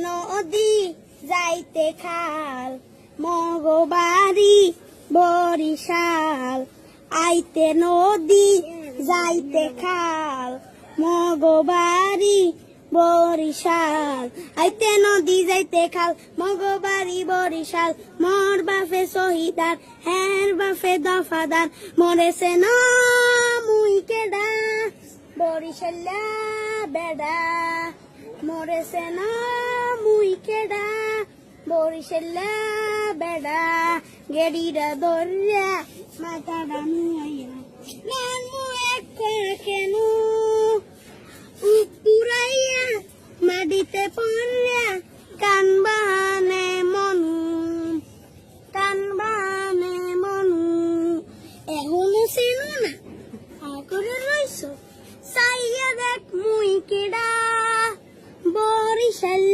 নদী যাইতে খাল মগবাড়ি বরিশাল আইতে নদী যাইতে খাল মগবাড়ি বরিশাল আইতে নদী যাইতে খাল মগবাড়ি বরিশাল মোর বাপে শহীদার হের বাপে দফাদার মরেছে না মুই কেডা বরিশাল্লা বেডা মরেছে না মুই কেডা বরিশাল্লা বেডা গেড়িরা দরিয়া মাথাটা নুয়াইয়া নামু এক কেন পুরাইয়া মাটিতে পড়িয়া কান বাহানে মনু এখনো চেনো না করে রইছ চাইয়া দেখ মুই কেডা বরিশাল